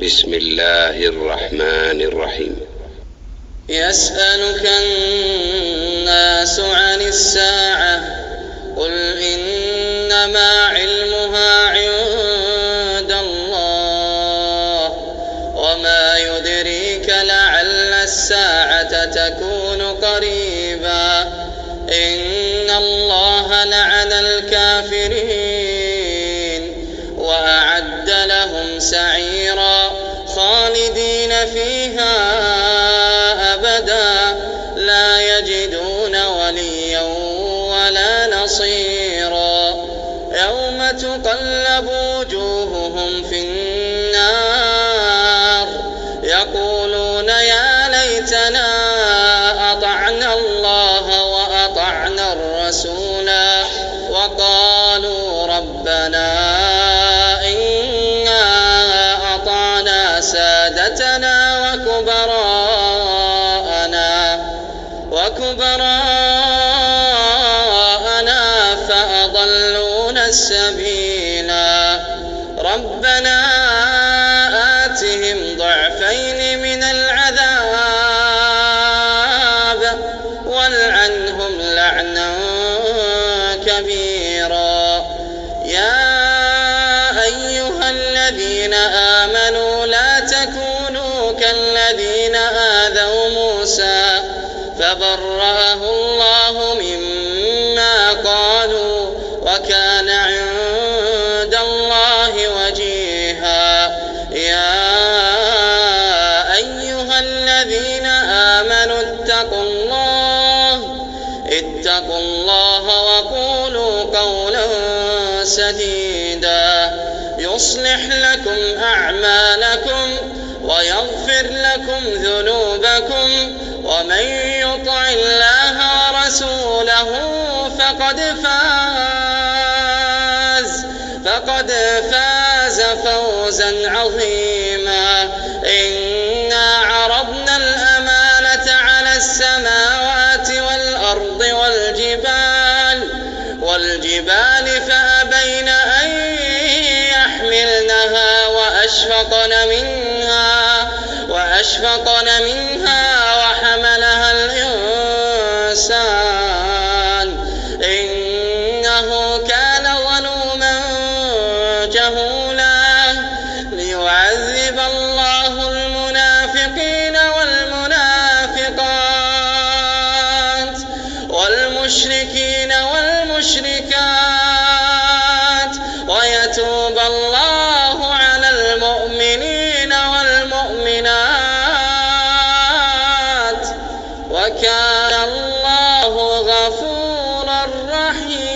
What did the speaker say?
بسم الله الرحمن الرحيم. يسألك الناس عن الساعة قل إنما علمها عند الله وما يدريك لعل الساعة تكون قريبا إن الله لعن الكافرين وأعد لهم سعيرا خالدين فيها أبدا لا يجدون وليا ولا نصيرا يوم تقلب وجوههم في النار يقولون يا ليتنا أطعنا الله وأطعنا الرسولا وقالوا ربنا إنا أطعنا سادتنا وكبراءنا فأضلونا السبيلا ربنا آتهم ضعفين من العذاب والعنهم لعنا كبيرا يا أيها الذين آمنوا لا تكونوا كالذين آذوا موسى فبرأه الله مما قالوا وكان عند الله وجيها يا أيها الذين آمنوا اتقوا الله وقولوا قولا سديدا يصلح لكم أعمالكم ويغفر لكم ذنوبكم ومن يطع الله ورسوله فقد فاز فوزا عظيما إنا عرضنا الأمانة على السماوات والأرض والجبال فأبين أن يحملنها وأشفقن منها وحملها الإنسان إنه كان ظلوما جهولا ليعذب الله المنافقين والمنافقات والمشركين والمشركات ويتوب الله على المؤمنين والمؤمنات وكان الله غفورا رحيما.